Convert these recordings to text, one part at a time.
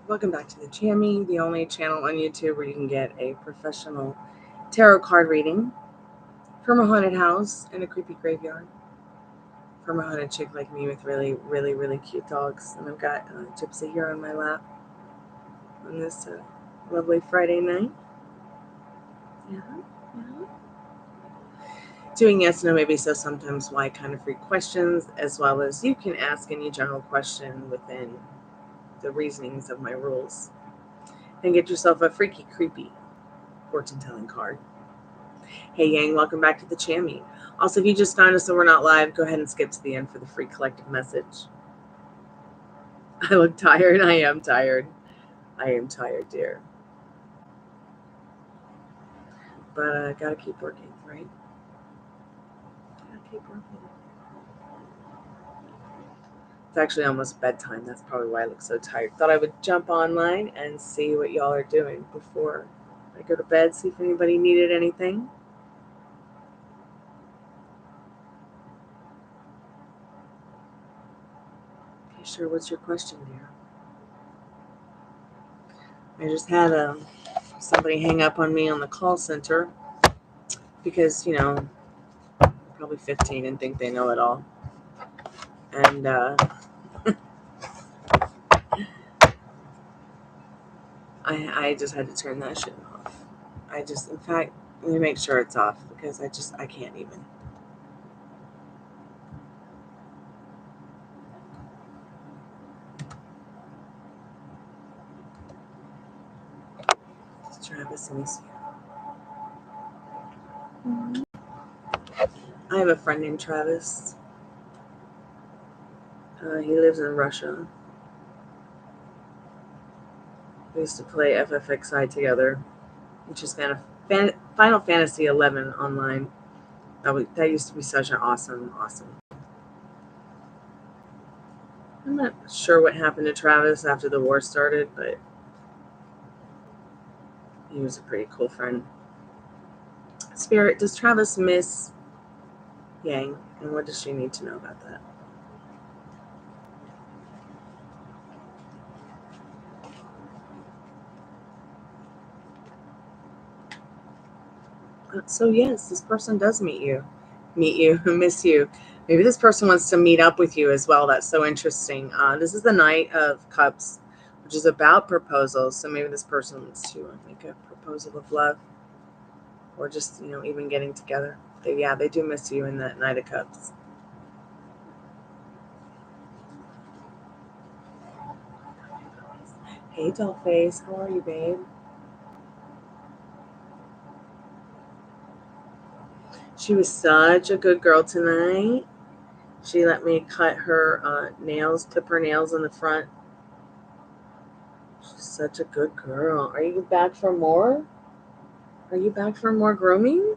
Welcome back to the Jammy, the only channel on YouTube where you can get a professional tarot card reading from a haunted house in a creepy graveyard from a haunted chick like me with really, really, really cute dogs. And I've got Gypsy here on my lap on this lovely Friday night. Yeah. Doing yes, no, maybe so, sometimes why kind of free questions, as well as you can ask any general question within the reasonings of my rules and get yourself a freaky, creepy fortune-telling card. Hey Yang, welcome back to the Jammy. Also, if you just found us and we're not live, go ahead and skip to the end for the free collective message. I look tired. I am tired. I am tired, dear. But I gotta keep working, right? Gotta keep working. It's actually almost bedtime. That's probably why I look so tired. Thought I would jump online and see what y'all are doing before I go to bed, see if anybody needed anything. Okay, sure, what's your question, dear? I just had somebody hang up on me on the call center because, you know, probably 15 and think they know it all. And I just had to turn that shit off. In fact, let me make sure it's off because I can't even. Travis, let me see. I have a friend named Travis. He lives in Russia. We used to play FFXI together, which is Final Fantasy 11 online. That used to be such an awesome. I'm not sure what happened to Travis after the war started, but he was a pretty cool friend. Spirit, does Travis miss Yang? And what does she need to know about that? So yes, this person does miss you. Maybe this person wants to meet up with you as well. That's so interesting. This is the Knight of Cups, which is about proposals. So maybe this person wants to make a proposal of love, or just, you know, even getting together. They do miss you in that Knight of Cups. Hey, Dollface, how are you, babe? She was such a good girl tonight. She let me cut her nails, clip her nails in the front. She's such a good girl. Are you back for more? Are you back for more grooming?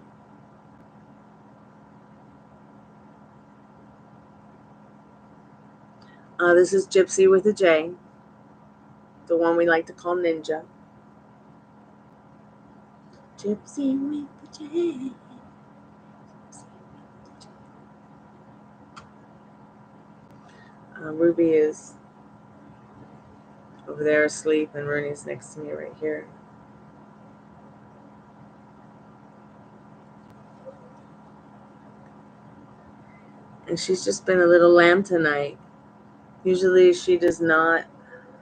This is Gypsy with a J. The one we like to call Ninja. Gypsy with the J. Ruby is over there asleep, and Rooney's next to me right here. And she's just been a little lamb tonight. Usually she does not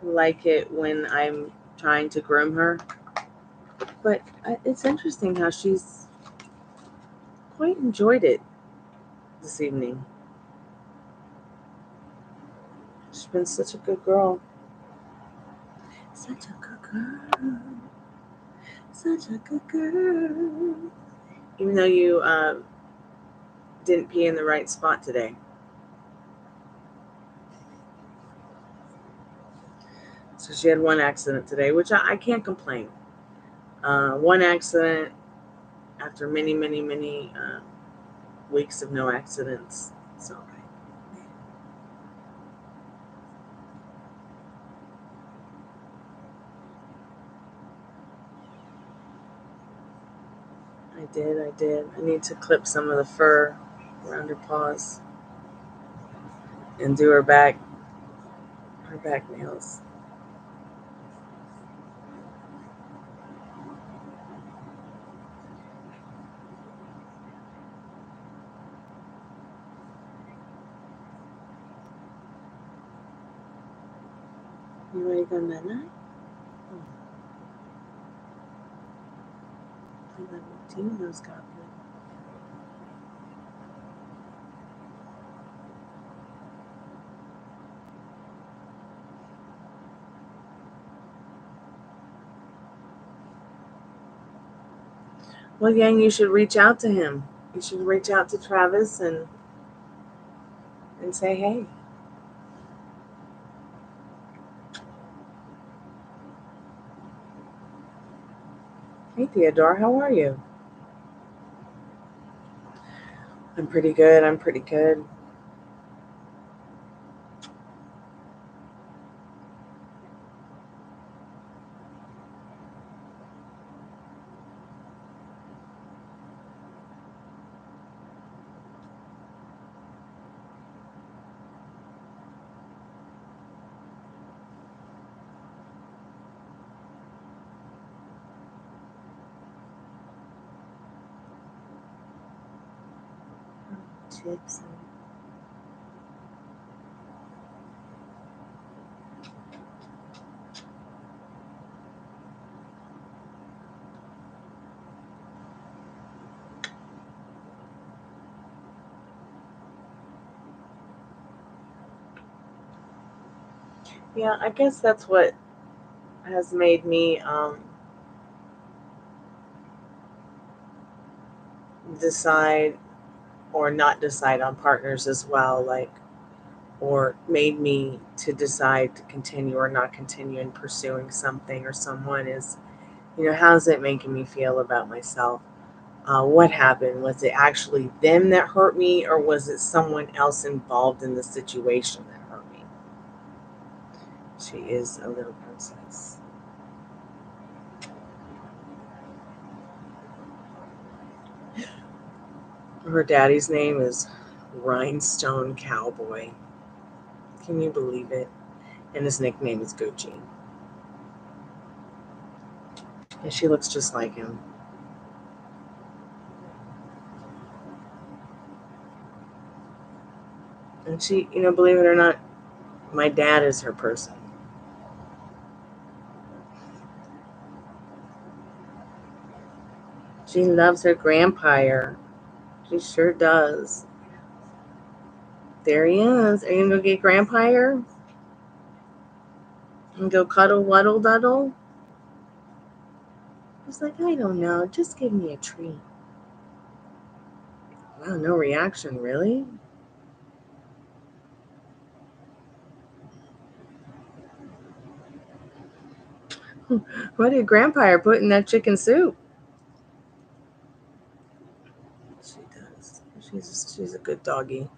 like it when I'm trying to groom her. But it's interesting how she's quite enjoyed it this evening. She's been such a good girl. Such a good girl. Such a good girl. Even though you didn't pee in the right spot today. So she had one accident today, which I can't complain. One accident after many weeks of no accidents. So I did. I need to clip some of the fur around her paws and do her back nails. You ready to go night-night? Oh. I love you too, those goblins. Well, Yang, you should reach out to him. You should reach out to Travis and say, hey. Hey, Theodore, how are you? I'm pretty good. I'm pretty good. Chips. Yeah, I guess that's what has made me decide or not decide on partners as well, like, or made me to decide to continue or not continue in pursuing something or someone is, how's it making me feel about myself? What happened? Was it actually them that hurt me, or was it someone else involved in the situation that hurt me? She is a little princess. Her daddy's name is Rhinestone Cowboy. Can you believe it? And his nickname is Gucci. And she looks just like him. And she, believe it or not, my dad is her person. She loves her grandpire. She sure does. There he is. Are you going to go get grandpire? And go cuddle, waddle, duddle? He's like, I don't know. Just give me a treat. Wow, no reaction, really? What did grandpire put in that chicken soup? She does. She's a good doggy.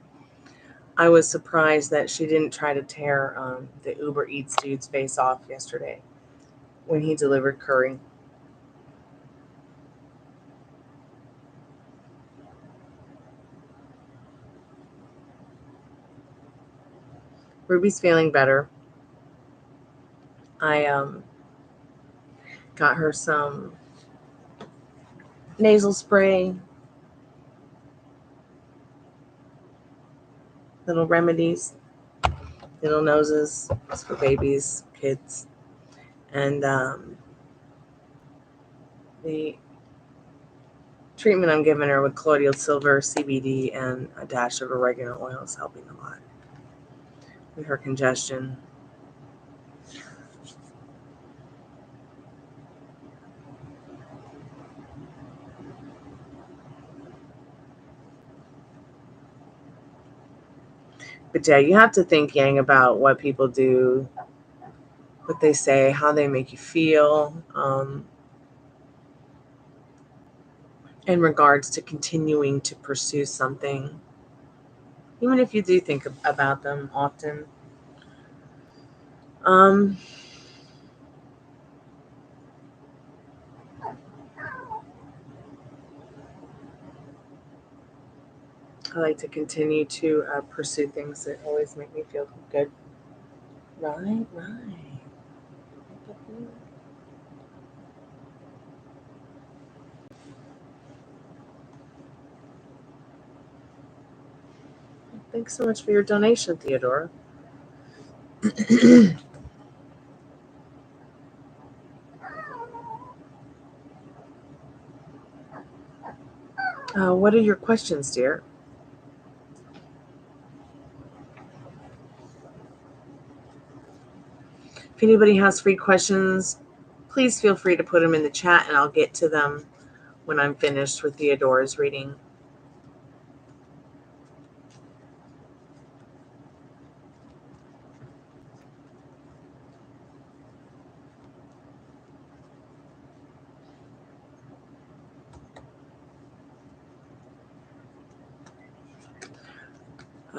I was surprised that she didn't try to tear the Uber Eats dude's face off yesterday when he delivered curry. Ruby's feeling better. I got her some nasal spray, little remedies, little noses. It's for babies, kids. And the treatment I'm giving her with colloidal silver, CBD, and a dash of oregano oil is helping a lot with her congestion. But yeah, you have to think, Yang, about what people do, what they say, how they make you feel, in regards to continuing to pursue something, even if you do think about them often. I like to continue to pursue things that always make me feel good. Right. Thanks so much for your donation, Theodore. What are your questions, dear? If anybody has free questions, please feel free to put them in the chat and I'll get to them when I'm finished with Theodora's reading.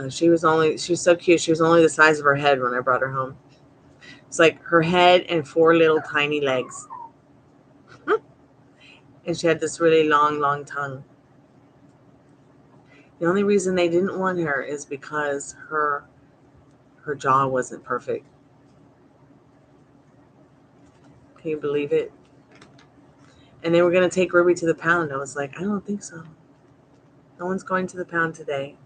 She was so cute. She was only the size of her head when I brought her home. It's like her head and 4 little tiny legs. And she had this really long tongue. The only reason they didn't want her is because her jaw wasn't perfect. Can you believe it? And they were going to take Ruby to the pound. I was like, I don't think so. No one's going to the pound today.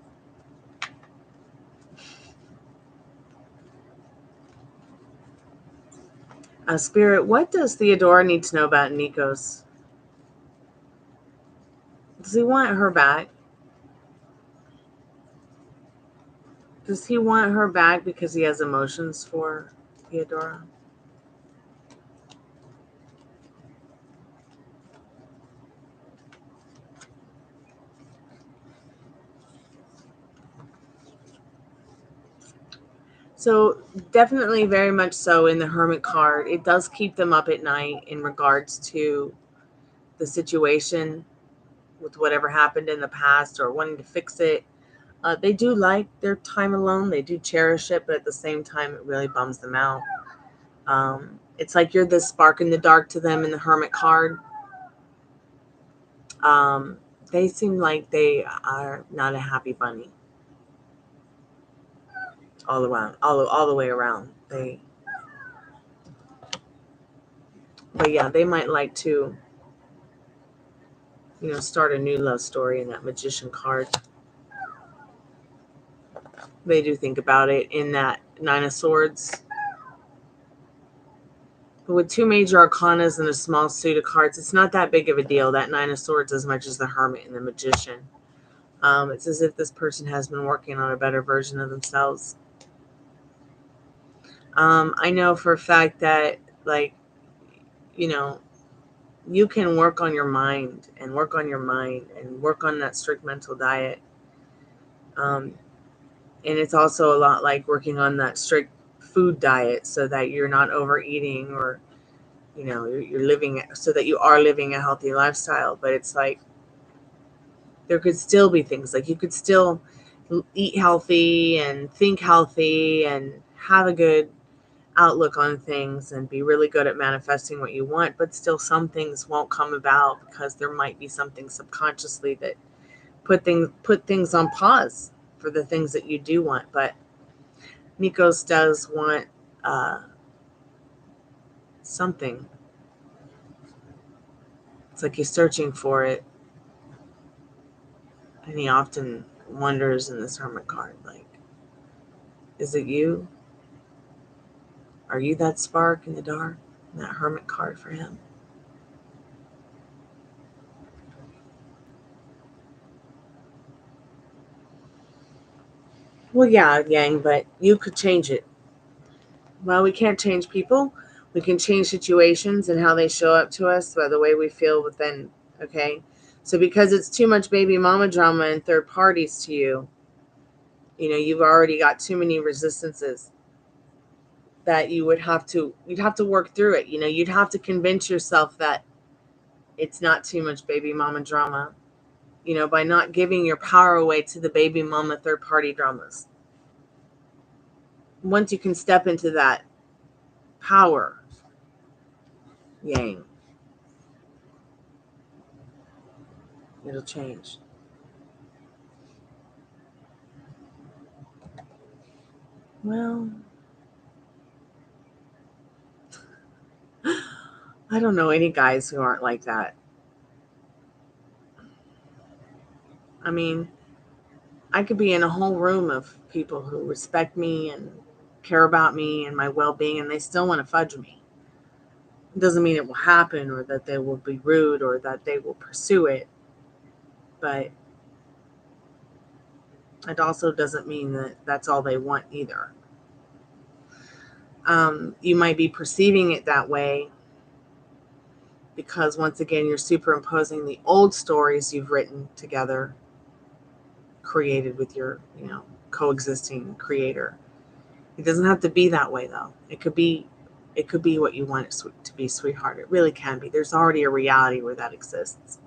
Spirit, what does Theodora need to know about Nikos? Does he want her back? Does he want her back because he has emotions for Theodora? So definitely very much so in the Hermit card. It does keep them up at night in regards to the situation with whatever happened in the past or wanting to fix it. They do like their time alone. They do cherish it, but at the same time, it really bums them out. It's like you're the spark in the dark to them in the Hermit card. They seem like they are not a happy bunny all around, all the way around. But yeah, they might like to, start a new love story in that Magician card. They do think about it in that Nine of Swords. But with 2 major arcanas and a small suit of cards, it's not that big of a deal, that Nine of Swords, as much as the Hermit and the Magician. It's as if this person has been working on a better version of themselves. I know for a fact that, you can work on your mind and work on that strict mental diet. And it's also a lot like working on that strict food diet so that you're not overeating or, you're living so that you are living a healthy lifestyle. But it's like there could still be things like you could still eat healthy and think healthy and have a good outlook on things and be really good at manifesting what you want, but still some things won't come about because there might be something subconsciously that put things on pause for the things that you do want. But Nikos does want something. It's like he's searching for it, and he often wonders in this Hermit card, like, is it you? Are you that spark in the dark? That Hermit card for him. Well, yeah, Yang, but you could change it. Well, we can't change people. We can change situations and how they show up to us by the way we feel within. Okay. So because it's too much baby mama drama and third parties to you, you've already got too many resistances that you'd have to work through it. You'd have to convince yourself that it's not too much baby mama drama, by not giving your power away to the baby mama third party dramas. Once you can step into that power, Yang, it'll change. Well, I don't know any guys who aren't like that. I mean, I could be in a whole room of people who respect me and care about me and my well-being, and they still want to fudge me. It doesn't mean it will happen or that they will be rude or that they will pursue it. But it also doesn't mean that that's all they want either. You might be perceiving it that way because, once again, you're superimposing the old stories you've written together, created with your, coexisting creator. It doesn't have to be that way, though. It could be what you want it to be, sweetheart. It really can be. There's already a reality where that exists.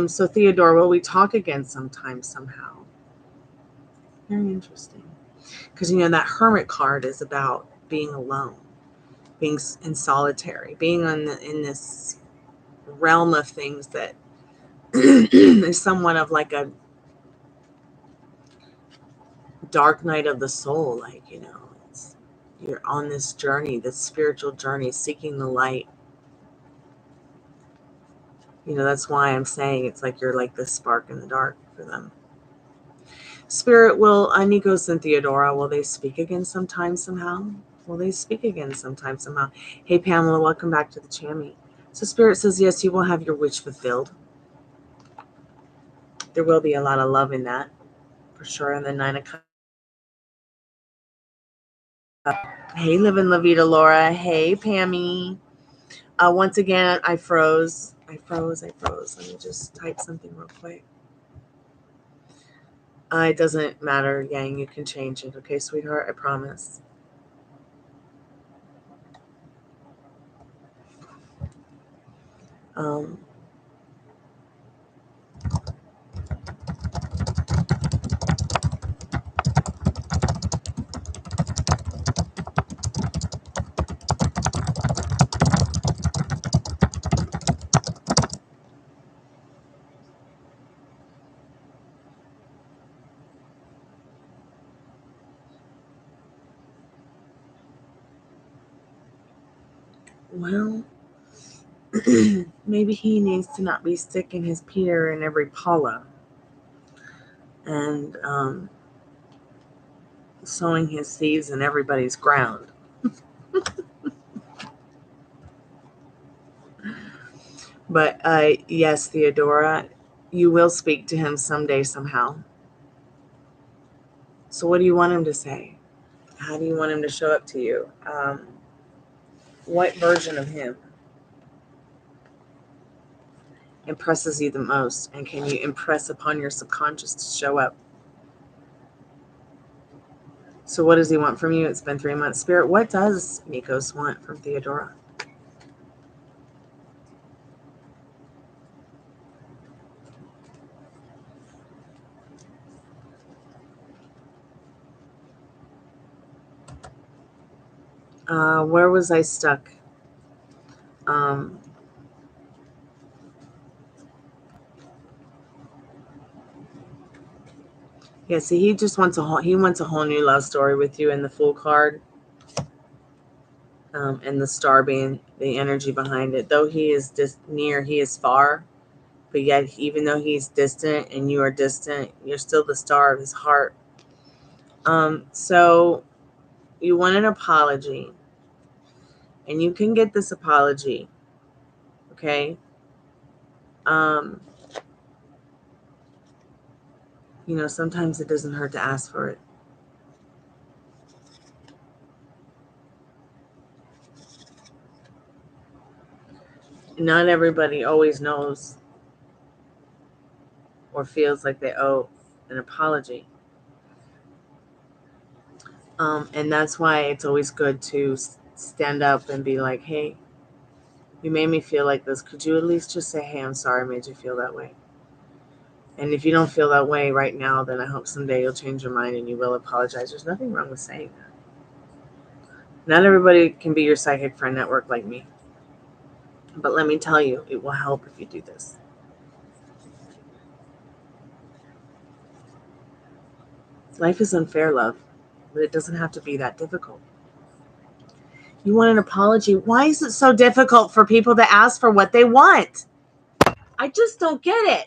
So, Theodore, will we talk again sometime, somehow? Very interesting. Because, that Hermit card is about being alone, being in solitary, being in this realm of things that is somewhat of like a dark night of the soul. Like, you're on this journey, this spiritual journey, seeking the light. That's why I'm saying it's like you're like the spark in the dark for them. Spirit, will Nikos and Theodora, will they speak again sometime, somehow? Will they speak again sometime, somehow? Hey, Pamela, welcome back to the Chammy. So Spirit says, yes, you will have your wish fulfilled. There will be a lot of love in that, for sure. And the 9 of Cups. Hey, Living La Vida, Laura. Hey, Pammy. Once again, I froze. Let me just type something real quick. It doesn't matter, Yang. You can change it. Okay, sweetheart? I promise. Well, maybe he needs to not be sticking his Peter in every Paula and sowing his seeds in everybody's ground. But yes, Theodora, you will speak to him someday, somehow. So what do you want him to say? How do you want him to show up to you? What version of him impresses you the most? And can you impress upon your subconscious to show up? So what does he want from you? It's been 3 months. Spirit, what does Nikos want from Theodora? Where was I stuck? Yeah, see, he just wants a whole new love story with you in the Fool card. And the star being the energy behind it. Though he is near, he is far. But yet, even though he's distant and you are distant, you're still the star of his heart. So you want an apology. And you can get this apology. Okay? Sometimes it doesn't hurt to ask for it. Not everybody always knows or feels like they owe an apology. And that's why it's always good to stand up and be like, hey, you made me feel like this. Could you at least just say, hey, I'm sorry I made you feel that way? And if you don't feel that way right now, then I hope someday you'll change your mind and you will apologize. There's nothing wrong with saying that. Not everybody can be your psychic friend network like me. But let me tell you, it will help if you do this. Life is unfair, love, but it doesn't have to be that difficult. You want an apology? Why is it so difficult for people to ask for what they want? I just don't get it.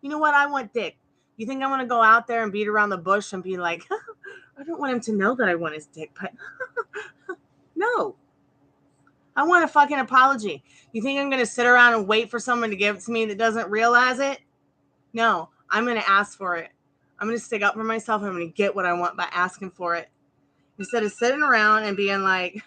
You know what? I want dick. You think I'm going to go out there and beat around the bush and be like, I don't want him to know that I want his dick, but no. I want a fucking apology. You think I'm going to sit around and wait for someone to give it to me that doesn't realize it? No, I'm going to ask for it. I'm going to stick up for myself. I'm going to get what I want by asking for it. Instead of sitting around and being like,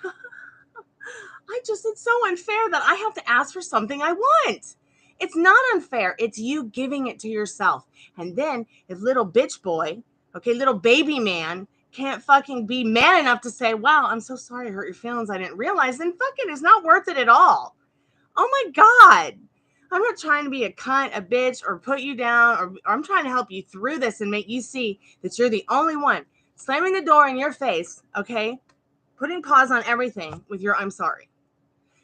it's so unfair that I have to ask for something I want. It's not unfair. It's you giving it to yourself. And then if little bitch boy, okay, little baby man can't fucking be man enough to say, wow, I'm so sorry I hurt your feelings. I didn't realize. Then fuck it. It's not worth it at all. Oh my God. I'm not trying to be a cunt, a bitch, or put you down, or I'm trying to help you through this and make you see that you're the only one. Slamming the door in your face, okay? Putting pause on everything with your I'm sorry.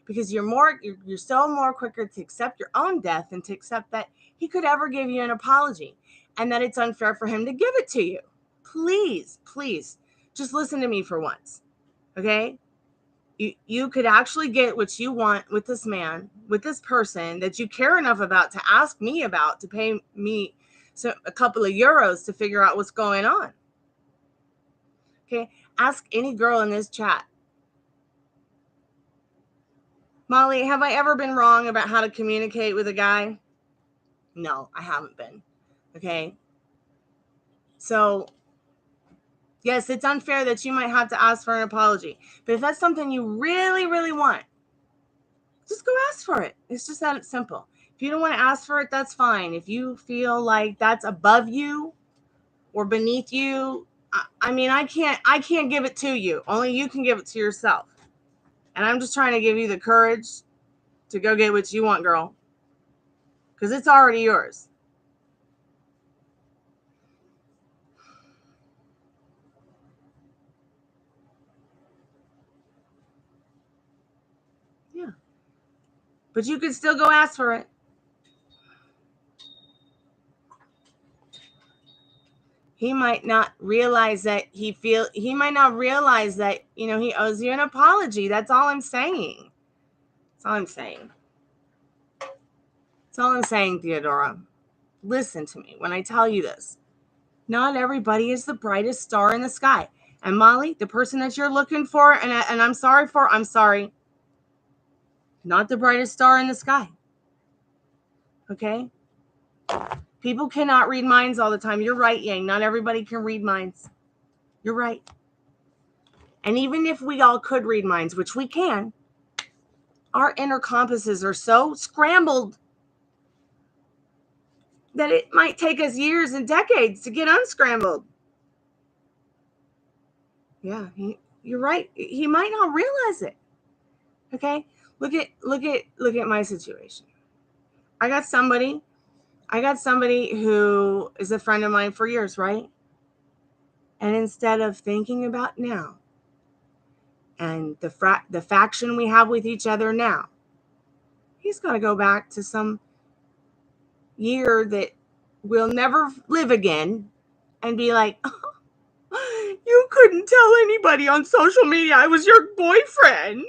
Because you're so more quicker to accept your own death than to accept that he could ever give you an apology and that it's unfair for him to give it to you. Please, please, just listen to me for once, okay? You could actually get what you want with this man, with this person that you care enough about to ask me about, to pay me a couple of euros to figure out what's going on. Okay, ask any girl in this chat. Molly, have I ever been wrong about how to communicate with a guy? No, I haven't been. Okay. So, yes, it's unfair that you might have to ask for an apology. But if that's something you really, really want, just go ask for it. It's just that simple. If you don't want to ask for it, that's fine. If you feel like that's above you or beneath you, I can't give it to you. Only you can give it to yourself. And I'm just trying to give you the courage to go get what you want, girl. Because it's already yours. Yeah. But you could still go ask for it. He might not realize that he might not realize that, he owes you an apology. That's all I'm saying. That's all I'm saying. That's all I'm saying, Theodora. Listen to me when I tell you this. Not everybody is the brightest star in the sky. And Molly, the person that you're looking for, and I'm sorry for, I'm sorry. Not the brightest star in the sky. Okay? People cannot read minds all the time. You're right, Yang. Not everybody can read minds. You're right. And even if we all could read minds, which we can, our inner compasses are so scrambled that it might take us years and decades to get unscrambled. Yeah, you're right. He might not realize it. Okay? Look at my situation. I got somebody who is a friend of mine for years, right? And instead of thinking about now and the faction we have with each other now, he's going to go back to some year that we'll never live again and be like, oh, you couldn't tell anybody on social media I was your boyfriend.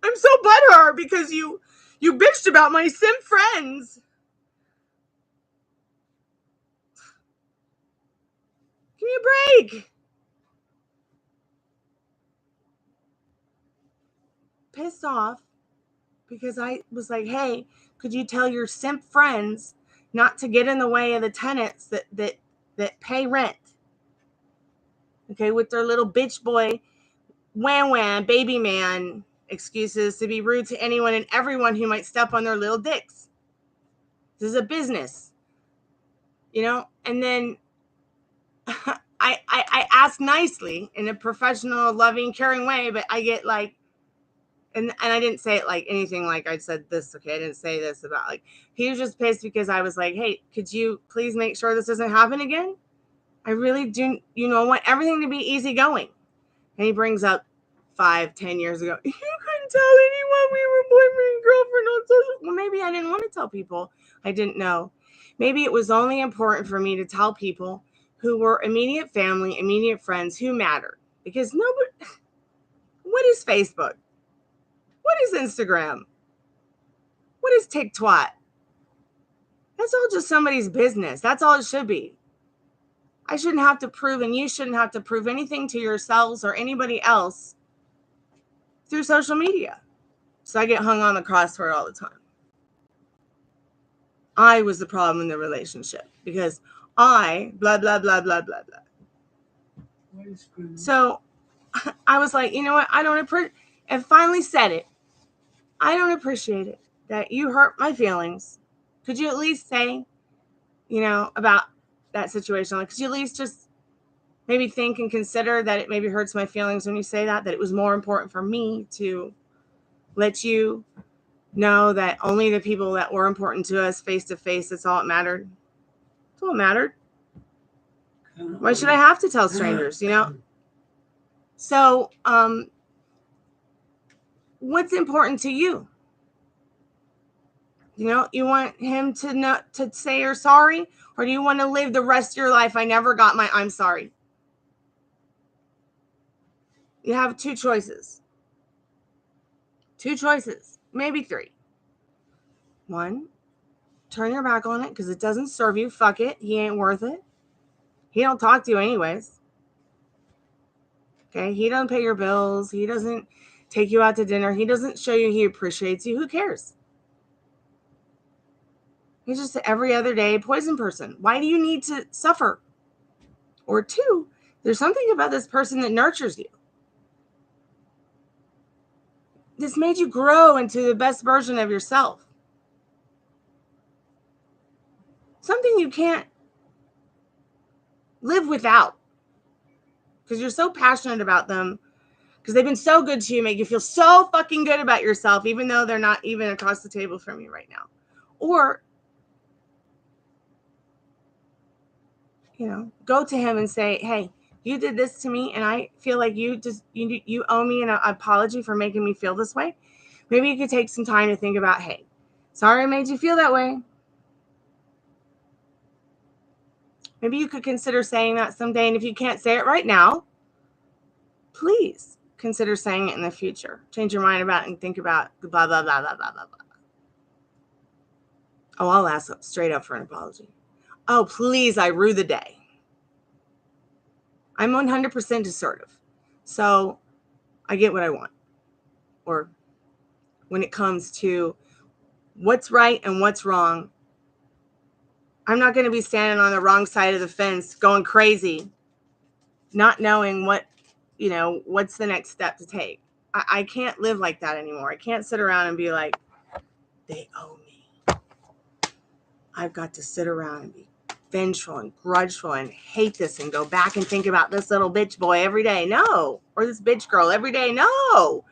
I'm so butthurt because you bitched about my simp friends. Give me a break. Pissed off because I was like, hey, could you tell your simp friends not to get in the way of the tenants that pay rent? Okay, with their little bitch boy, wham, baby man excuses to be rude to anyone and everyone who might step on their little dicks. This is a business, and then I ask nicely in a professional, loving, caring way, but I get like, and I didn't say it like anything like I said this, okay? I didn't say this about like, he was just pissed because I was like, hey, could you please make sure this doesn't happen again? I really do, want everything to be easygoing. And he brings up 5-10 years ago, you couldn't tell anyone we were boyfriend and girlfriend on social. Well, maybe I didn't want to tell people I didn't know. Maybe it was only important for me to tell people who were immediate family, immediate friends who mattered. Because nobody, what is Facebook? What is Instagram? What is TikTok? That's all just somebody's business. That's all it should be. I shouldn't have to prove, and you shouldn't have to prove anything to yourselves or anybody else through social media. So I get hung on the crossword all the time. I was the problem in the relationship because I blah, blah, blah, blah, blah, blah. So I was like, you know what? I don't appreciate, and finally said it. I don't appreciate it that you hurt my feelings. Could you at least say, about that situation? Like, could you at least just maybe think and consider that it maybe hurts my feelings when you say that it was more important for me to let you know that only the people that were important to us face to face, that's all it mattered. That's all it mattered. Why should I have to tell strangers, So, what's important to you? You want him to say you're sorry, or do you want to live the rest of your life? I never got my I'm sorry. You have two choices. Maybe three. One, turn your back on it because it doesn't serve you. Fuck it. He ain't worth it. He don't talk to you anyways. Okay? He doesn't pay your bills. He doesn't take you out to dinner. He doesn't show you he appreciates you. Who cares? He's just an every other day poison person. Why do you need to suffer? Or two, there's something about this person that nurtures you. This made you grow into the best version of yourself. Something you can't live without because you're so passionate about them, because they've been so good to you, make you feel so fucking good about yourself, even though they're not even across the table from you right now. Or, go to him and say, hey, you did this to me, and I feel like you owe me an apology for making me feel this way. Maybe you could take some time to think about, hey, sorry I made you feel that way. Maybe you could consider saying that someday, and if you can't say it right now, please consider saying it in the future. Change your mind about it and think about blah, blah, blah, blah, blah, blah, blah. Oh, I'll ask straight up for an apology. Oh, please, I rue the day. I'm 100% assertive. So I get what I want. Or when it comes to what's right and what's wrong, I'm not going to be standing on the wrong side of the fence going crazy, not knowing what's the next step to take. I can't live like that anymore. I can't sit around and be like, they owe me. I've got to sit around and be vengeful and grudgeful and hate this and go back and think about this little bitch boy every day. No. Or this bitch girl every day. No.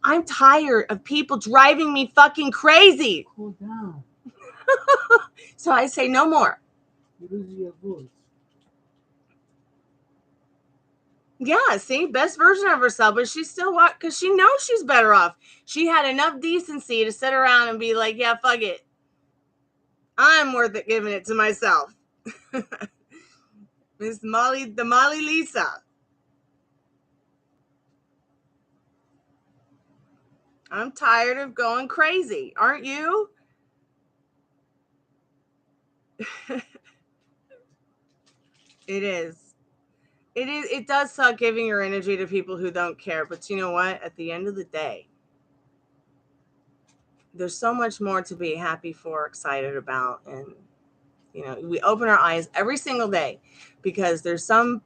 I'm tired of people driving me fucking crazy. Cool down. So I say no more. You lose your voice. Yeah, see, best version of herself, but she still walked because she knows she's better off. She had enough decency to sit around and be like, yeah, fuck it. I'm worth it giving it to myself. Miss Molly, the Molly Lisa. I'm tired of going crazy. Aren't you? It is. It does suck giving your energy to people who don't care. But you know what? At the end of the day, there's so much more to be happy for, excited about. And, we open our eyes every single day because there's some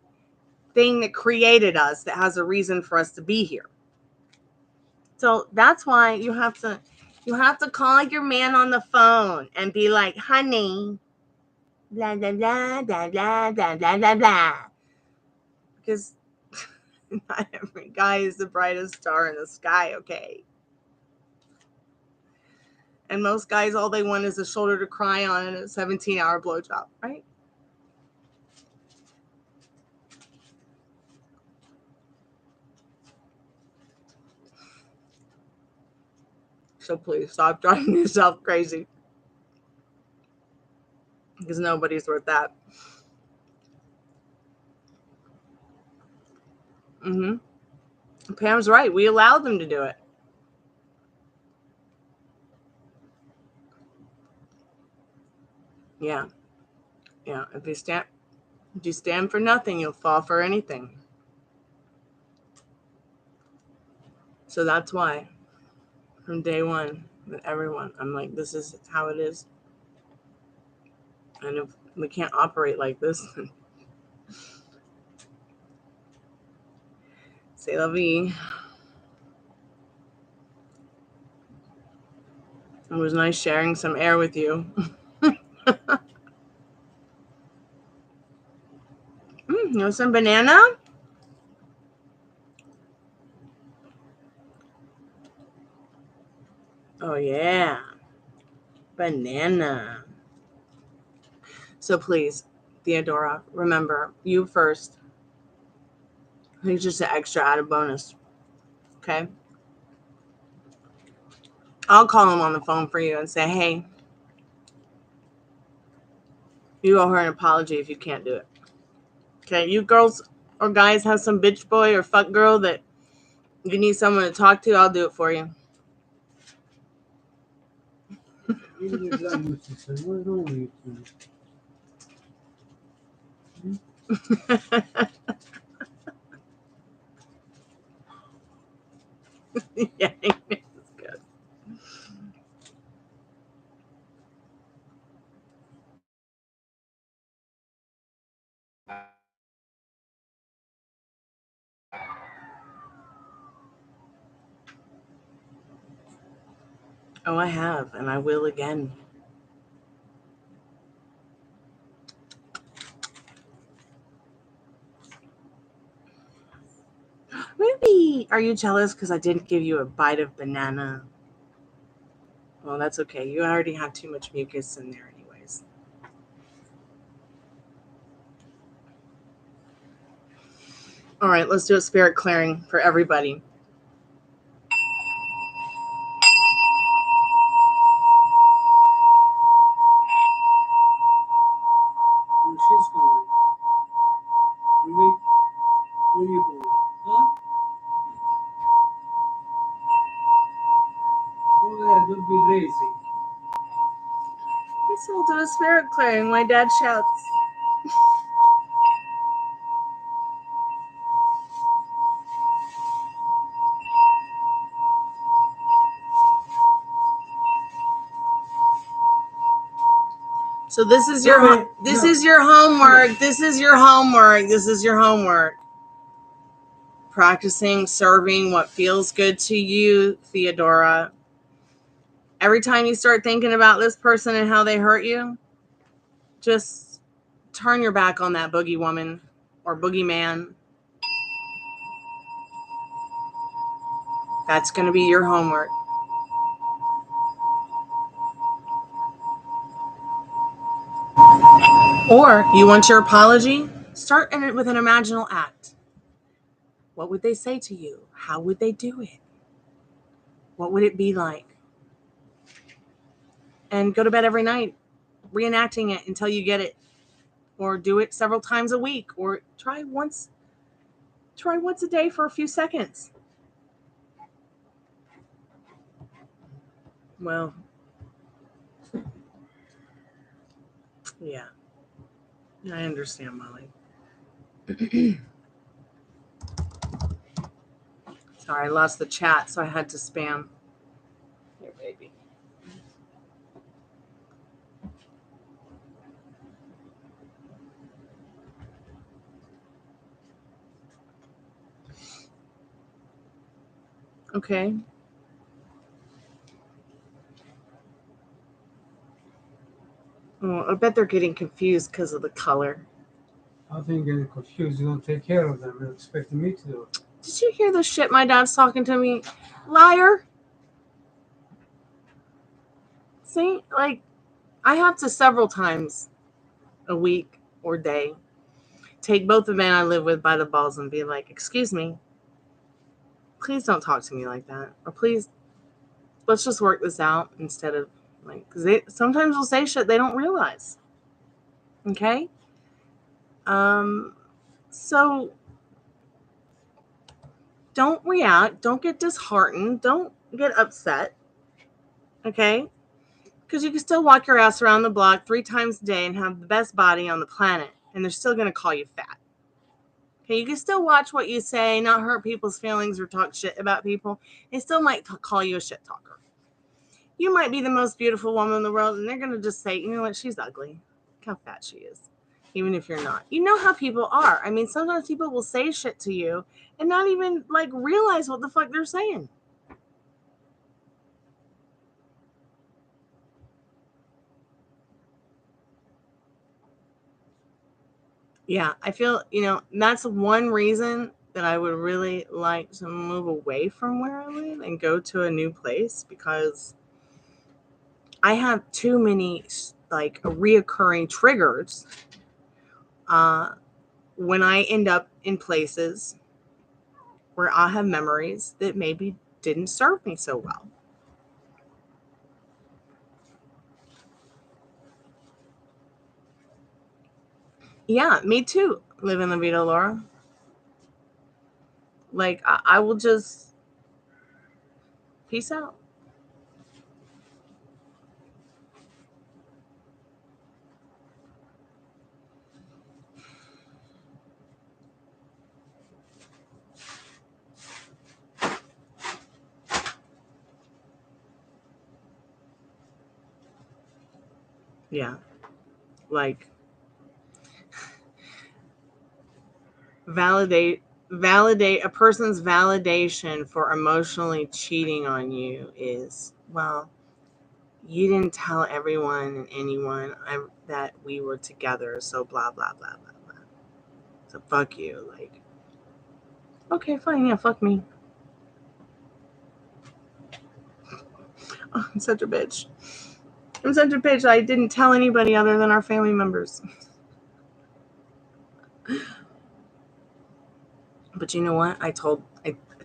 thing that created us that has a reason for us to be here. So that's why you have to call your man on the phone and be like, honey, blah, blah, blah, blah, blah, blah, blah, blah, blah. Because not every guy is the brightest star in the sky, okay? And most guys, all they want is a shoulder to cry on and a 17-hour blowjob, right? So please stop driving yourself crazy. Because nobody's worth that. Pam's right. We allowed them to do it. Yeah. Yeah. If you stand for nothing, you'll fall for anything. So that's why from day one with everyone, I'm like, this is how it is. And if we can't operate like this, c'est la vie. It was nice sharing some air with you. You want some banana? Oh, yeah. Banana. So please, Theodora, remember, you first. It's just an extra added bonus. Okay? I'll call him on the phone for you and say, hey, you owe her an apology if you can't do it. Okay? You girls or guys have some bitch boy or fuck girl that you need someone to talk to, I'll do it for you. Yeah, it's good. Oh, I have, and I will again. Maybe, are you jealous because I didn't give you a bite of banana? Well, that's okay. You already have too much mucus in there anyways. All right, let's do a spirit clearing for everybody. She's going. Where are you going? Huh? Oh, yeah, don't be lazy. We still do a spirit clearing. My dad shouts. So this is your homework. This is your homework. Practicing serving what feels good to you, Theodora. Every time you start thinking about this person and how they hurt you, just turn your back on that boogie woman or boogie man. That's going to be your homework. Or you want your apology? Start in it with an imaginal act. What would they say to you? How would they do it? What would it be like? And go to bed every night reenacting it until you get it. Or do it several times a week. Or try once a day for a few seconds. Well, yeah. I understand, Molly. Sorry, I lost the chat, so I had to spam. Here, baby. Okay. Oh, I bet they're getting confused because of the color. I think getting confused. You don't take care of them. You're expecting me to do it. Did you hear the shit my dad's talking to me? Liar. See, like, I have to several times a week or day take both the men I live with by the balls and be like, excuse me, please don't talk to me like that. Or please, let's just work this out instead of, like, because they sometimes will say shit they don't realize. Okay? So don't react. Don't get disheartened. Don't get upset. Okay? Because you can still walk your ass around the block 3 times a day and have the best body on the planet, and they're still going to call you fat. Okay, you can still watch what you say, not hurt people's feelings or talk shit about people. They still might call you a shit talker. You might be the most beautiful woman in the world, and they're going to just say, you know what, she's ugly. how fat she is. Even if you're not. You know how people are. I mean, sometimes people will say shit to you and not even like realize what the fuck they're saying. Yeah, I feel, that's one reason that I would really like to move away from where I live and go to a new place, because I have too many like reoccurring triggers when I end up in places where I have memories that maybe didn't serve me so well. Yeah, me too. Live in La Vida Laura. Like, I will just peace out. Yeah. Like, validate a person's validation for emotionally cheating on you is, well, you didn't tell everyone and anyone that we were together, so blah blah blah blah blah. So fuck you. Like, okay, fine, yeah, fuck me. Oh, I'm such a bitch. I'm such a bitch. I didn't tell anybody other than our family members. But you know what?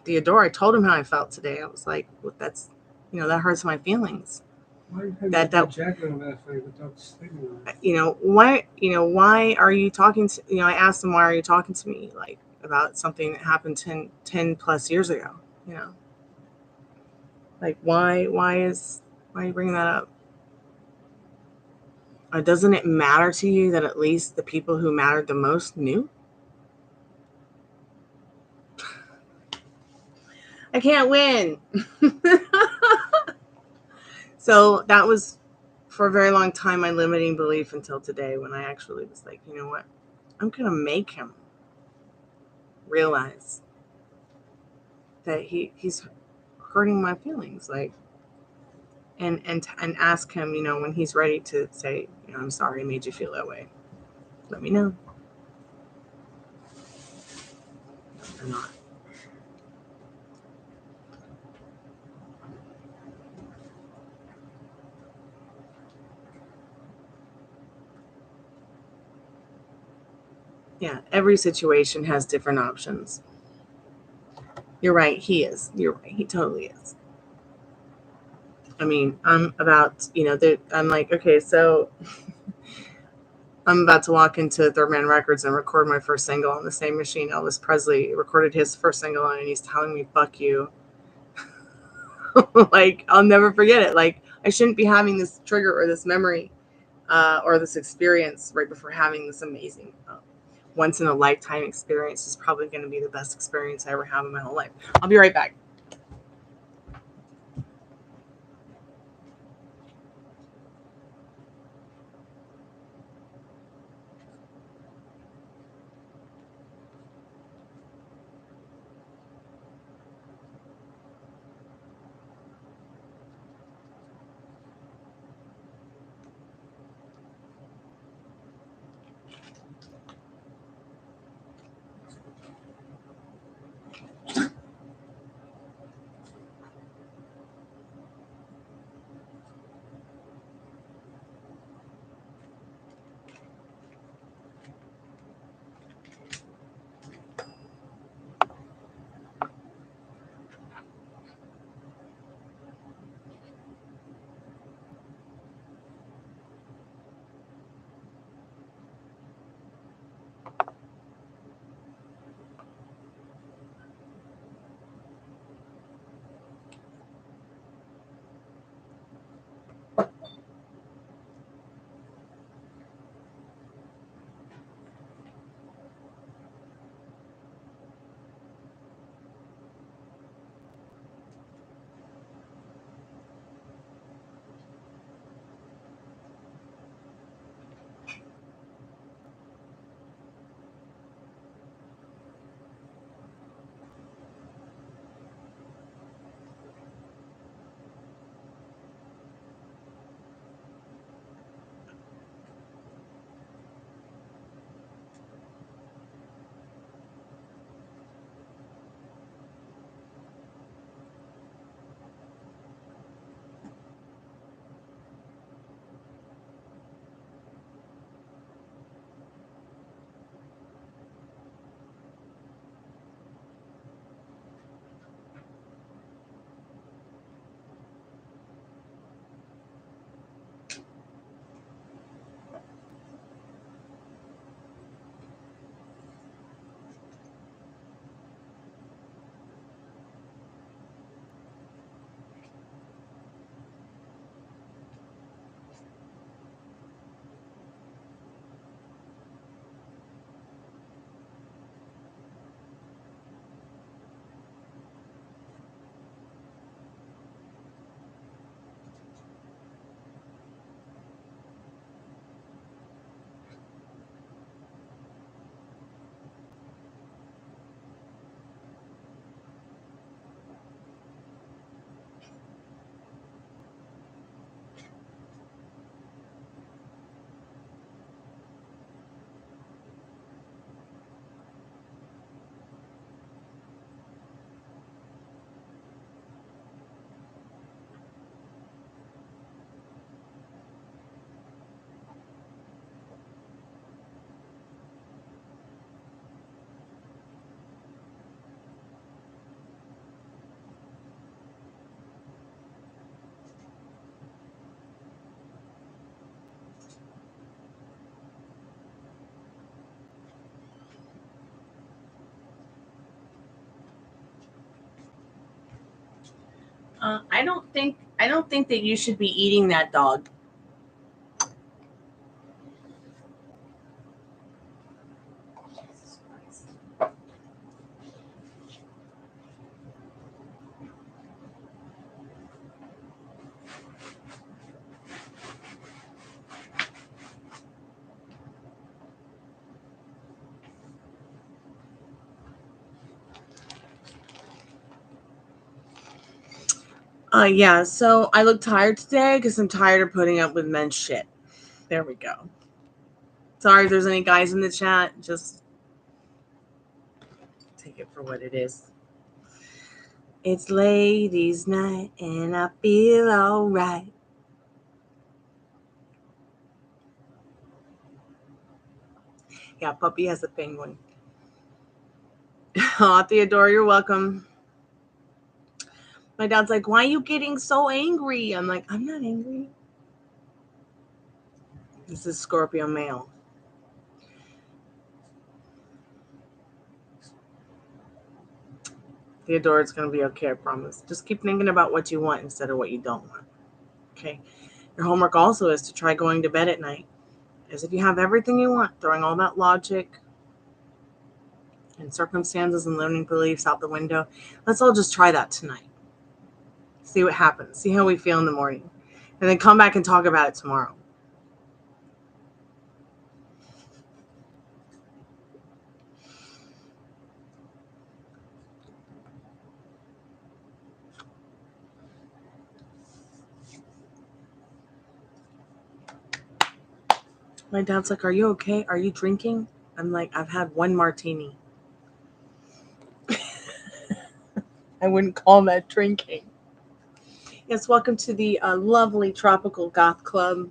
Theodore, I told him how I felt today. I was like, well, that's, that hurts my feelings. Why have that jacket on that way without sleeping on? Why are you talking to, I asked him, why are you talking to me, like, about something that happened 10 plus years ago, like, why are you bringing that up? Doesn't it matter to you that at least the people who mattered the most knew? I can't win. So that was, for a very long time, my limiting belief until today, when I actually was like, you know what? I'm going to make him realize that he's hurting my feelings, like, and ask him, when he's ready to say, I'm sorry I made you feel that way. Let me know. Or not. Yeah, every situation has different options. You're right, he is. You're right, he totally is. I mean, I'm about, I'm like, okay, so I'm about to walk into Third Man Records and record my first single on the same machine Elvis Presley recorded his first single on, and he's telling me, fuck you. Like, I'll never forget it. Like, I shouldn't be having this trigger or this memory or this experience right before having this amazing once in a lifetime experience. Is probably going to be the best experience I ever have in my whole life. I'll be right back. I don't think that you should be eating that dog. Yeah, so I look tired today because I'm tired of putting up with men's shit. There we go. Sorry if there's any guys in the chat. Just take it for what it is. It's ladies' night and I feel alright. Yeah, Puppy has a penguin. Oh, Theodore, you're welcome. My dad's like, why are you getting so angry? I'm like, I'm not angry. This is Scorpio male. Theodore, it's going to be okay, I promise. Just keep thinking about what you want instead of what you don't want. Okay? Your homework also is to try going to bed at night as if you have everything you want, throwing all that logic and circumstances and limiting beliefs out the window. Let's all just try that tonight. See what happens. See how we feel in the morning. And then come back and talk about it tomorrow. My dad's like, are you okay? Are you drinking? I'm like, I've had one martini. I wouldn't call that drinking. Yes, welcome to the lovely Tropical Goth Club.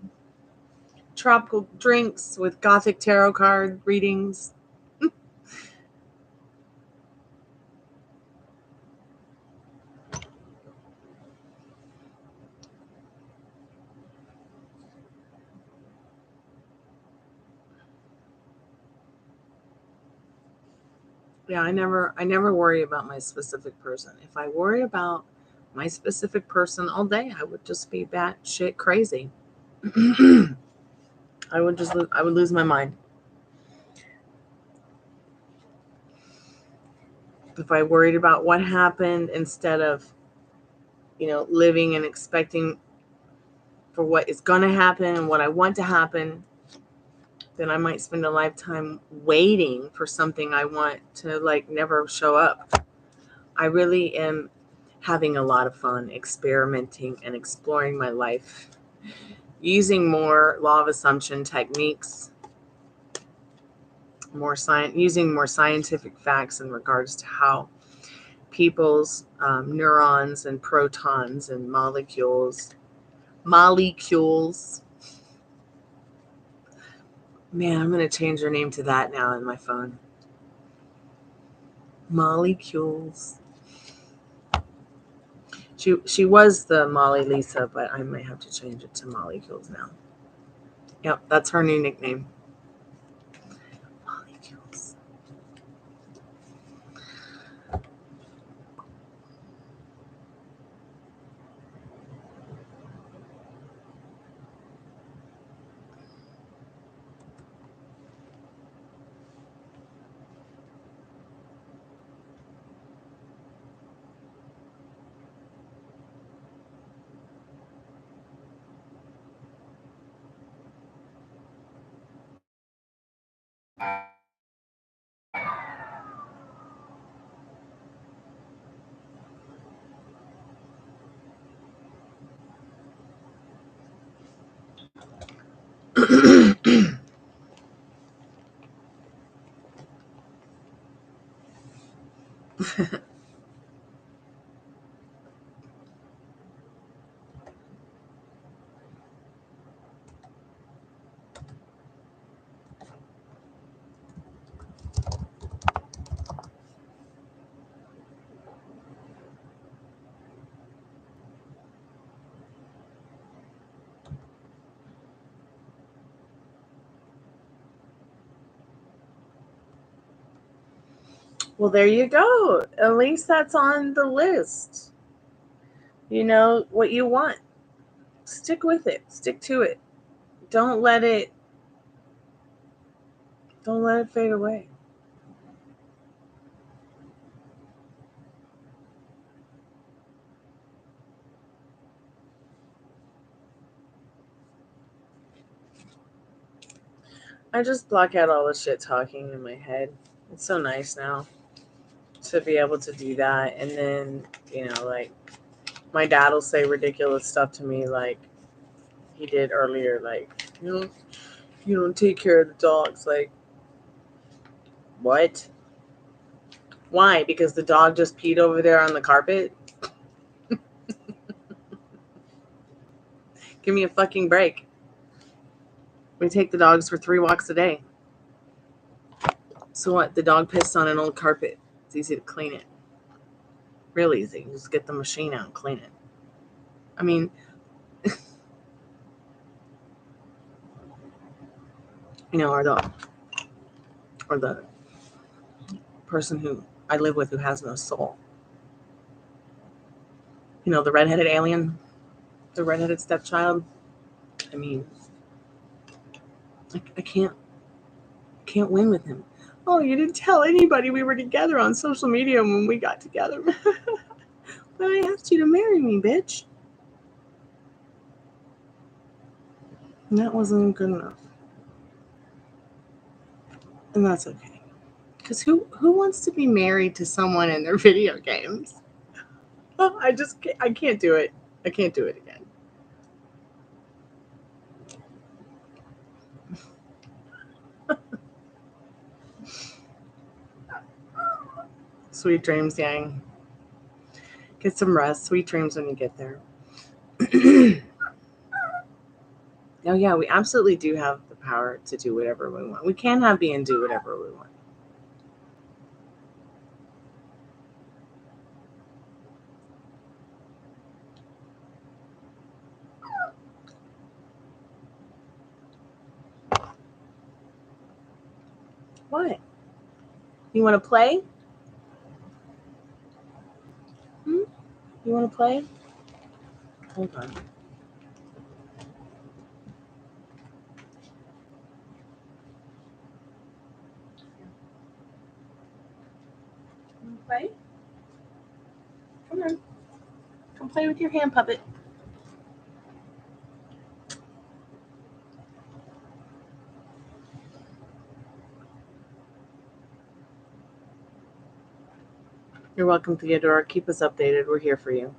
Tropical drinks with Gothic tarot card readings. Yeah, I never worry about my specific person. If I worry about my specific person all day, I would just be batshit crazy. I would lose my mind. If I worried about what happened instead of, living and expecting for what is going to happen and what I want to happen, then I might spend a lifetime waiting for something I want to never show up. I really am having a lot of fun experimenting and exploring my life, using more law of assumption techniques, using more scientific facts in regards to how people's neurons and protons and molecules. Man, I'm going to change her name to that now in my phone. Molecules. She was the Molly Lisa, but I might have to change it to Molecules now. Yep, that's her new nickname. Molecules. Well, there you go. At least that's on the list. You know what you want. Stick with it. Stick to it. Don't let it fade away. I just block out all the shit talking in my head. It's so nice now to be able to do that. And then, like, my dad will say ridiculous stuff to me, like he did earlier, like, you don't take care of the dogs. Like, what? Why? Because the dog just peed over there on the carpet? Give me a fucking break. We take the dogs for 3 walks a day. So what? The dog pissed on an old carpet. It's easy to clean it. Real easy. Just get the machine out and clean it. I mean, or the person who I live with who has no soul. The redheaded alien, the redheaded stepchild. I mean, I can't win with him. Oh, you didn't tell anybody we were together on social media when we got together. But I asked you to marry me, bitch. And that wasn't good enough. And that's okay. Because who wants to be married to someone in their video games? Oh, I can't do it. I can't do it again. Sweet dreams, gang. Get some rest. Sweet dreams when you get there. Oh, yeah, we absolutely do have the power to do whatever we want. We can have being do whatever we want. What? You want to play? You want to play? Hold on. You want to play? Come on. Come play with your hand puppet. You're welcome, Theodora. Keep us updated. We're here for you.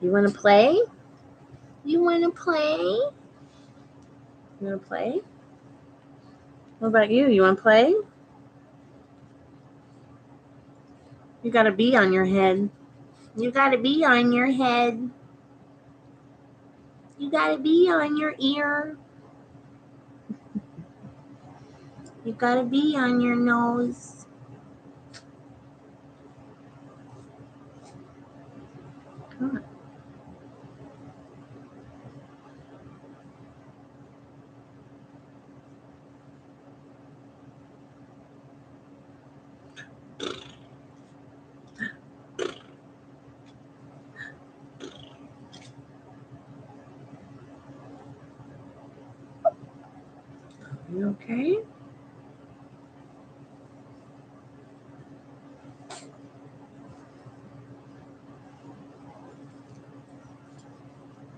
You want to play? You want to play? You want to play? What about you? You want to play? You got a bee on your head. You got a bee on your head. You got a bee on your ear. You got a bee on your nose. Come on. You okay?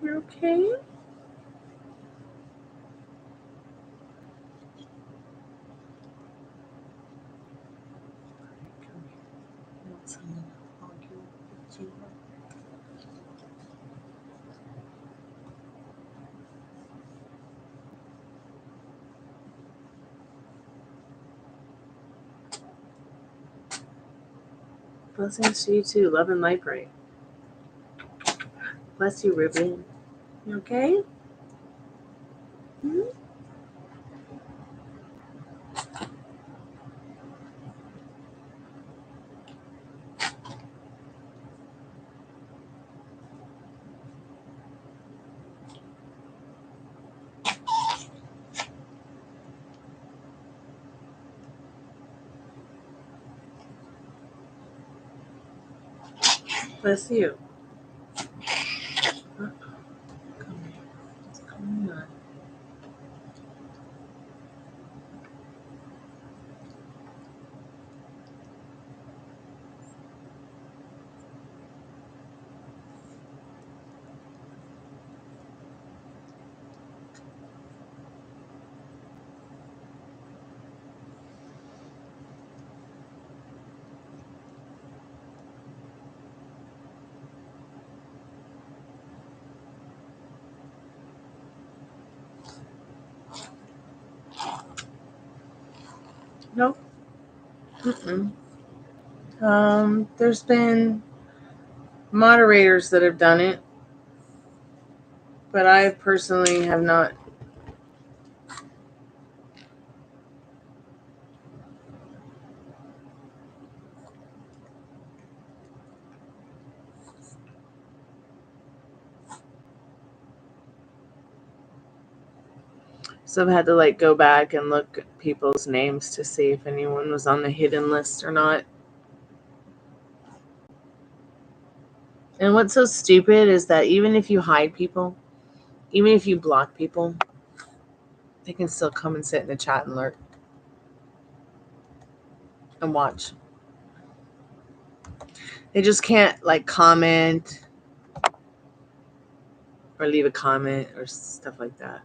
You okay? Blessings to you too. Love and light bright. Bless you, Ruby. You okay? Mm-hmm. Bless you. Come here. What's going on? Nope. There's been moderators that have done it, but I personally have not. So I've had to like go back and look at people's names to see if anyone was on the hidden list or not. And what's so stupid is that even if you hide people, even if you block people, they can still come and sit in the chat and lurk and watch. They just can't like comment or leave a comment or stuff like that.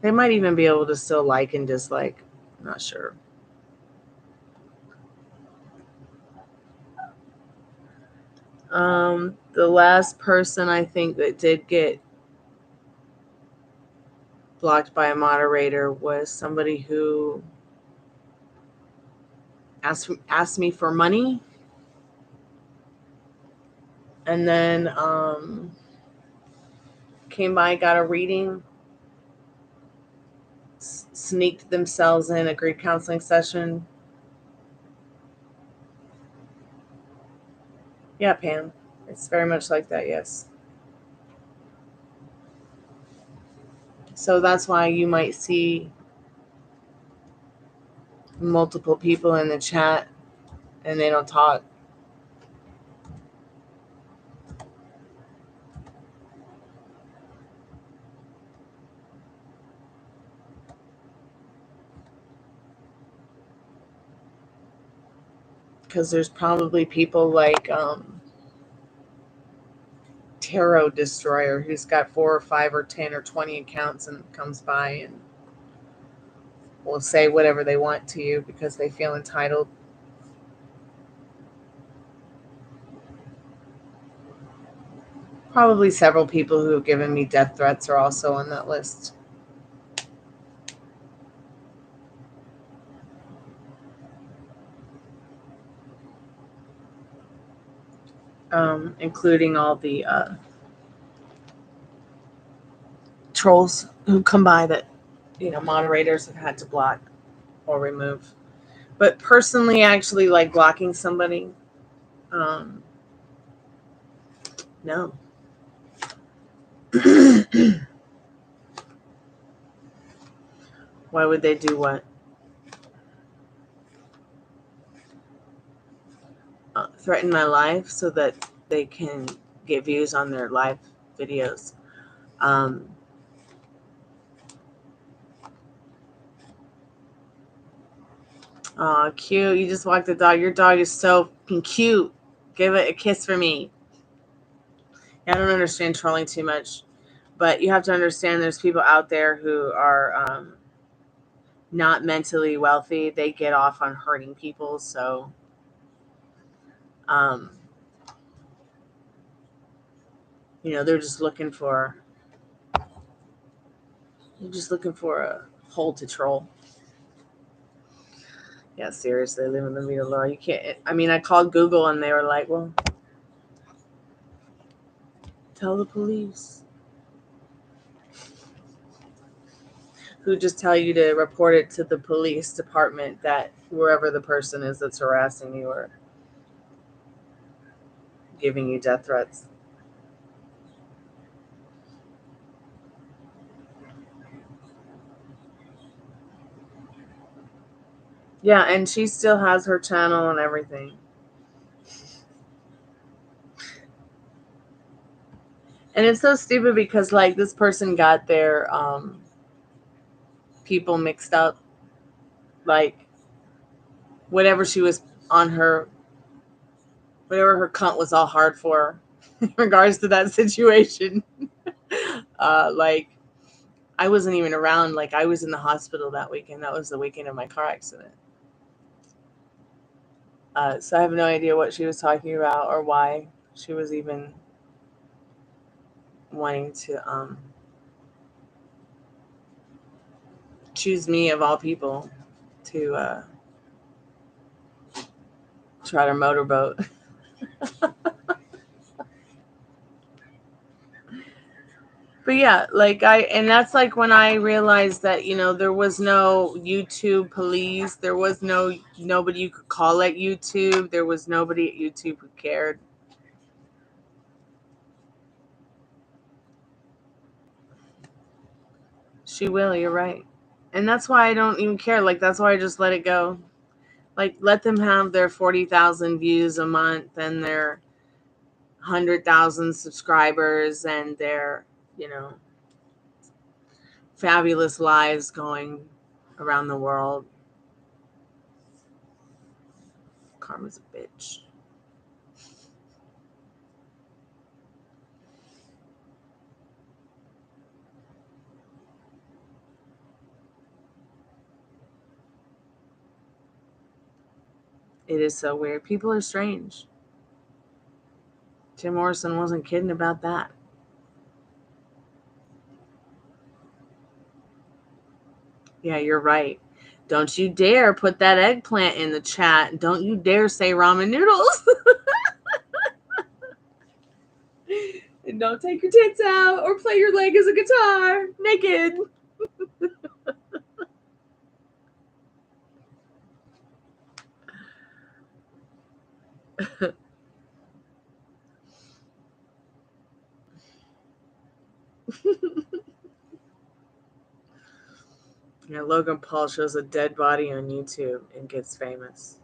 They might even be able to still like and dislike. I'm not sure. The last person I think that did get blocked by a moderator was somebody who asked me for money, and then came by, got a reading, sneaked themselves in a group counseling session. Yeah, Pam, it's very much like that. Yes. So that's why you might see multiple people in the chat and they don't talk. Because there's probably people like Tarot Destroyer who's got 4 or 5 or 10 or 20 accounts and comes by and will say whatever they want to you because they feel entitled. Probably several people who have given me death threats are also on that list. Including all the trolls who come by that, moderators have had to block or remove. But personally, actually, like blocking somebody, no. Why would they do what? Threaten my life so that they can get views on their live videos. Aw, cute. You just walked the dog. Your dog is so cute. Give it a kiss for me. I don't understand trolling too much, but you have to understand there's people out there who are not mentally wealthy. They get off on hurting people, so they're just looking for a hole to troll. Yeah, seriously, living the vida loca. You can't. I mean, I called Google and they were like, "Well, tell the police." Who just tell you to report it to the police department that wherever the person is that's harassing you or giving you death threats. Yeah, and she still has her channel and everything. And it's so stupid because like this person got their people mixed up. Like whatever she was on her, whatever her cunt was all hard for in regards to that situation. Like I wasn't even around. Like I was in the hospital that weekend. That was the weekend of my car accident. So I have no idea what she was talking about or why she was even wanting to choose me of all people to try to motorboat. But yeah, like and that's like when I realized that, you know, there was no YouTube police. There was nobody you could call at YouTube. There was nobody at YouTube who cared. She will, you're right. And that's why I don't even care. Like, that's why I just let it go. Like, let them have their 40,000 views a month and their 100,000 subscribers and their, you know, fabulous lives going around the world. Karma's a bitch. It is so weird. People are strange. Jim Morrison wasn't kidding about that. Yeah, you're right. Don't you dare put that eggplant in the chat. Don't you dare say ramen noodles. And don't take your tits out or play your leg as a guitar naked. Yeah, Logan Paul shows a dead body on YouTube and gets famous.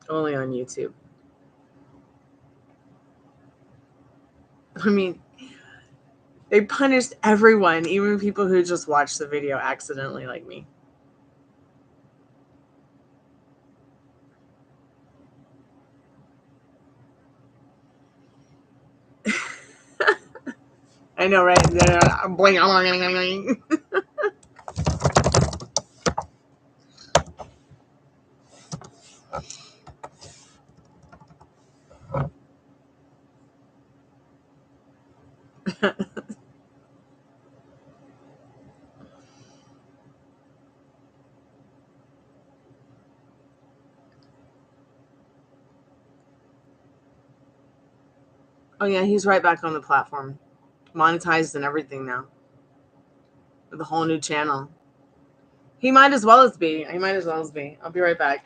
Only on YouTube. I mean, they punished everyone, even people who just watched the video accidentally, like me. I know, right? Oh yeah, he's right back on the platform, monetized and everything now, with a whole new channel. He might as well as be. He might as well as be. I'll be right back.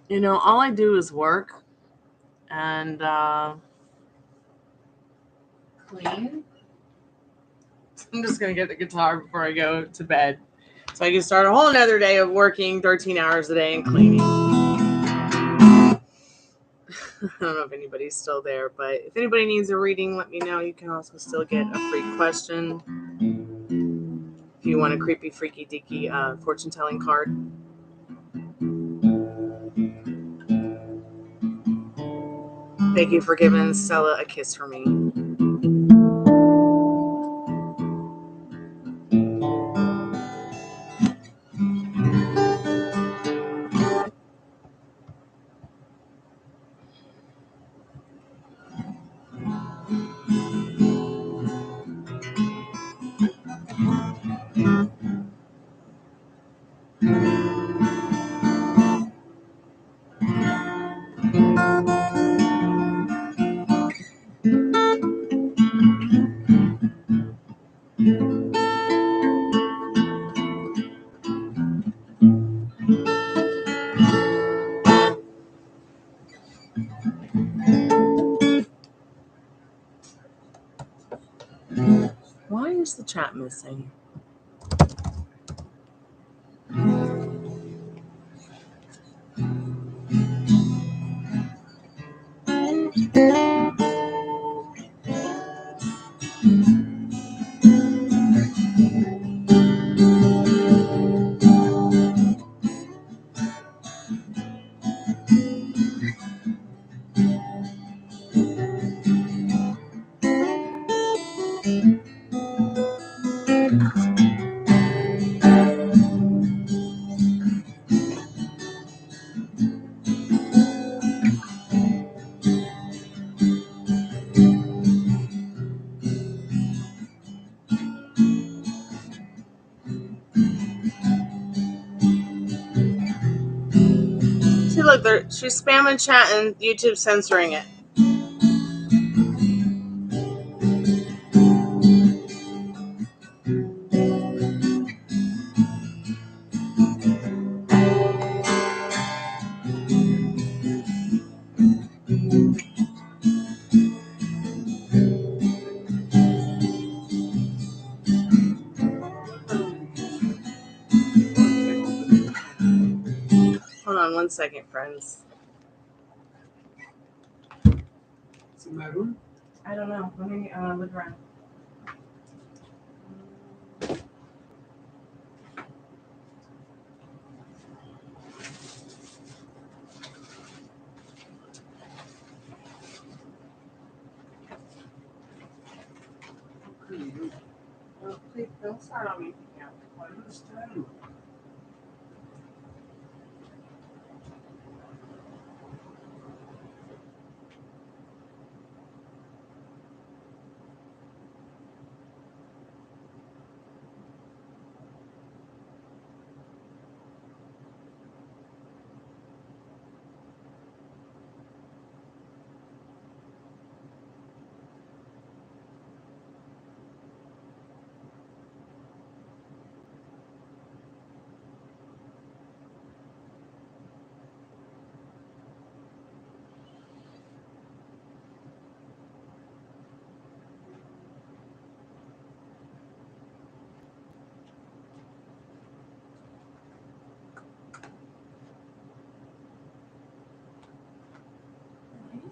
You know, all I do is work and clean. I'm just going to get the guitar before I go to bed. So I can start a whole another day of working 13 hours a day and cleaning. I don't know if anybody's still there, but if anybody needs a reading, let me know. You can also still get a free question. If you want a creepy, freaky, deaky fortune-telling card. Thank you for giving Stella a kiss for me. Why is the chat missing? See, look, she's spamming chat and YouTube censoring it. Hold on 1 second, friends. It's in my room. I don't know. Let me look around. Well, please don't start on me. Yeah. I understand.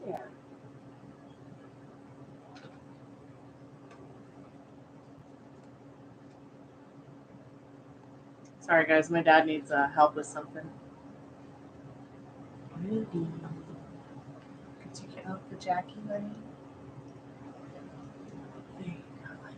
Yeah. Sorry, guys. My dad needs help with something. Maybe. Could you get out the Jackie, honey? There you go, honey.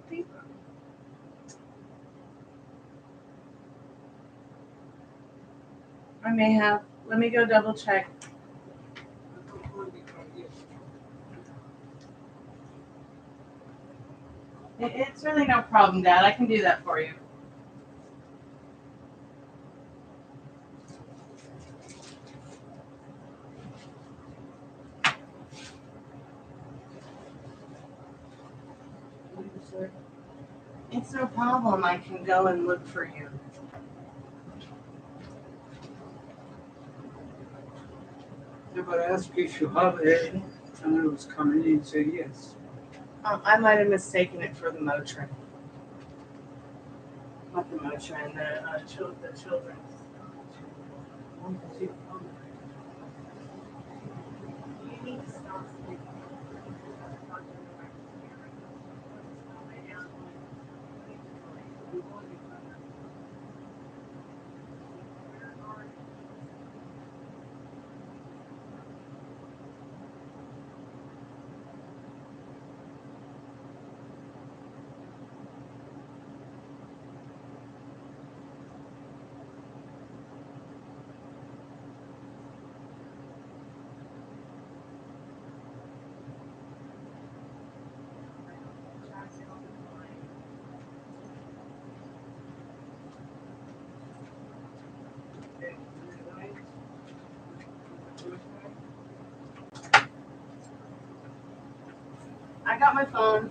paper. I may have. Let me go double check. It's really no problem, Dad. I can do that for you. It's no problem. I can go and look for you. Yeah, but I asked you if you have it, and it was coming in, and said yes. I might have mistaken it for the Motrin. Not the Motrin, the children's. You need to stop sleeping. I got my phone.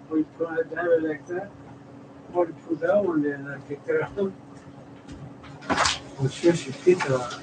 Or you put it down like that, or you put that one there and I pick it up. I'm sure she picked it up.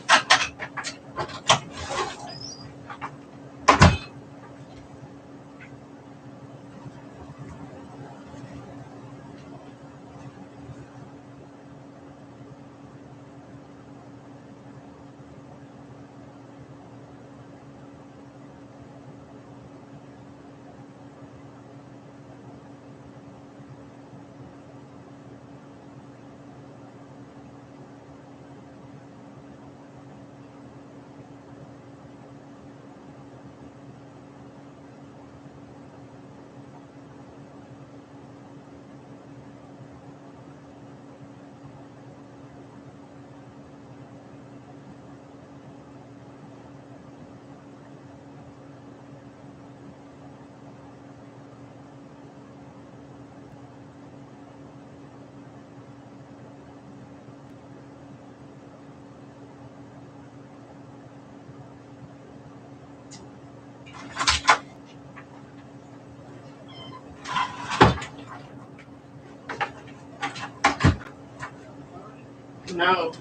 No.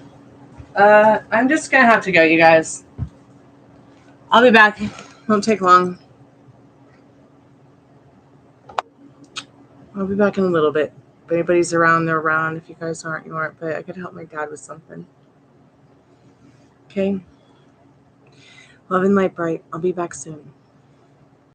I'm just gonna have to go, you guys. I'll be back. Won't take long. I'll be back in a little bit. If anybody's around, they're around. If you guys aren't, you aren't. But I could help my dad with something. Okay. Love and light bright. I'll be back soon.